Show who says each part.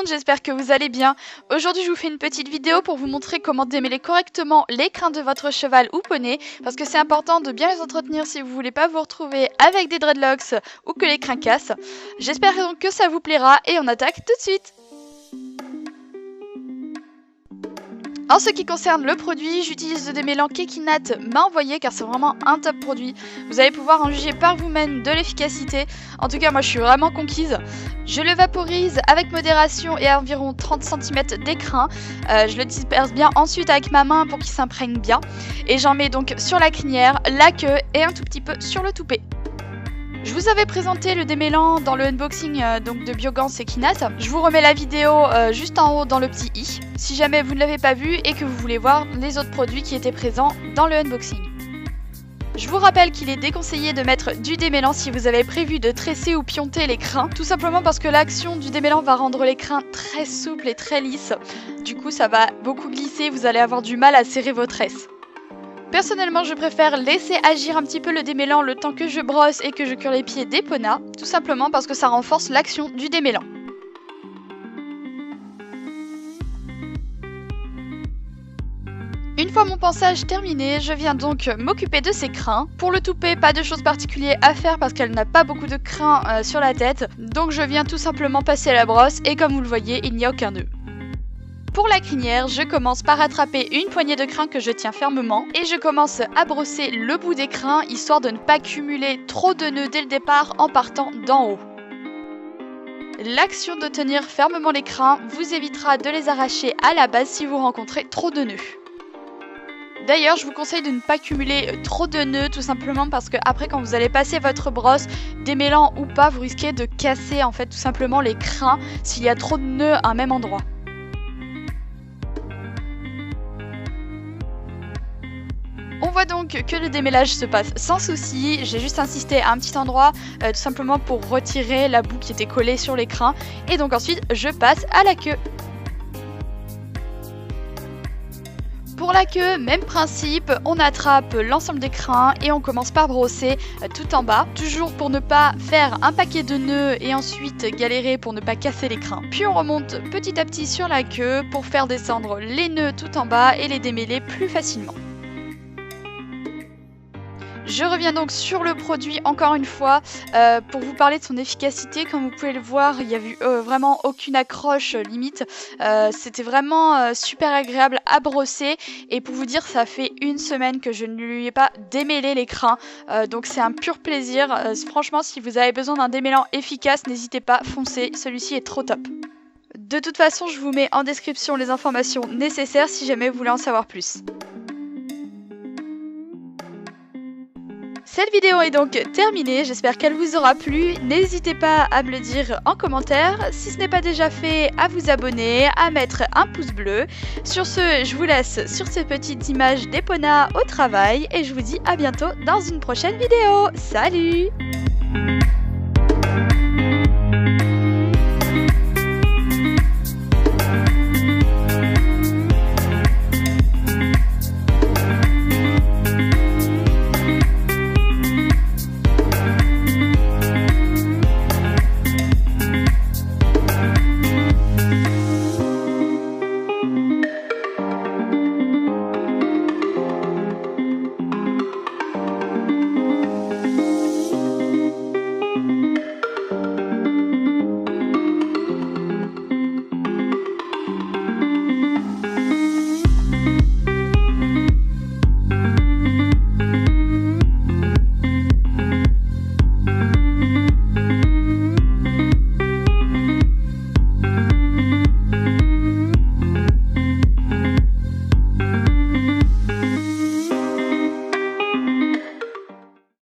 Speaker 1: monde, j'espère que vous allez bien. Aujourd'hui je vous fais une petite vidéo pour vous montrer comment démêler correctement les crins de votre cheval ou poney, parce que c'est important de bien les entretenir si vous voulez pas vous retrouver avec des dreadlocks ou que les crins cassent. J'espère donc que ça vous plaira et on attaque tout de suite. En ce qui concerne le produit, j'utilise le démêlant qu'Ekinat m'a envoyé car c'est vraiment un top produit. Vous allez pouvoir en juger par vous-même de l'efficacité. En tout cas, moi je suis vraiment conquise. Je le vaporise avec modération et à environ 30 cm d'écrin. Je le disperse bien ensuite avec ma main pour qu'il s'imprègne bien. Et j'en mets donc sur la crinière, la queue et un tout petit peu sur le toupet. Je vous avais présenté le démêlant dans le unboxing donc de Biogans Ekinat. Je vous remets la vidéo juste en haut dans le petit i, si jamais vous ne l'avez pas vu et que vous voulez voir les autres produits qui étaient présents dans le unboxing. Je vous rappelle qu'il est déconseillé de mettre du démêlant si vous avez prévu de tresser ou pionter les crins, tout simplement parce que l'action du démêlant va rendre les crins très souples et très lisses. Du coup ça va beaucoup glisser, vous allez avoir du mal à serrer vos tresses. Personnellement, je préfère laisser agir un petit peu le démêlant le temps que je brosse et que je cure les pieds d'Epona, tout simplement parce que ça renforce l'action du démêlant. Une fois mon ponçage terminé, je viens donc m'occuper de ses crins. Pour le toupet, pas de choses particulières à faire parce qu'elle n'a pas beaucoup de crins sur la tête, donc je viens tout simplement passer la brosse et comme vous le voyez, il n'y a aucun nœud. Pour la crinière, je commence par attraper une poignée de crins que je tiens fermement et je commence à brosser le bout des crins histoire de ne pas cumuler trop de nœuds dès le départ en partant d'en haut. L'action de tenir fermement les crins vous évitera de les arracher à la base si vous rencontrez trop de nœuds. D'ailleurs, je vous conseille de ne pas cumuler trop de nœuds tout simplement parce que après quand vous allez passer votre brosse, démêlant ou pas, vous risquez de casser en fait tout simplement les crins s'il y a trop de nœuds à un même endroit. On voit donc que le démêlage se passe sans souci, j'ai juste insisté à un petit endroit tout simplement pour retirer la boue qui était collée sur les crins et donc ensuite je passe à la queue. Pour la queue, même principe, on attrape l'ensemble des crins et on commence par brosser tout en bas, toujours pour ne pas faire un paquet de nœuds et ensuite galérer pour ne pas casser les crins. Puis on remonte petit à petit sur la queue pour faire descendre les nœuds tout en bas et les démêler plus facilement. Je reviens donc sur le produit encore une fois pour vous parler de son efficacité. Comme vous pouvez le voir, il n'y a eu vraiment aucune accroche limite. C'était vraiment super agréable à brosser. Et pour vous dire, ça fait une semaine que je ne lui ai pas démêlé les crins. Donc c'est un pur plaisir. Franchement, si vous avez besoin d'un démêlant efficace, n'hésitez pas, foncez. Celui-ci est trop top. De toute façon, je vous mets en description les informations nécessaires si jamais vous voulez en savoir plus. Cette vidéo est donc terminée, j'espère qu'elle vous aura plu. N'hésitez pas à me le dire en commentaire. Si ce n'est pas déjà fait, à vous abonner, à mettre un pouce bleu. Sur ce, je vous laisse sur ces petites images d'Epona au travail et je vous dis à bientôt dans une prochaine vidéo. Salut!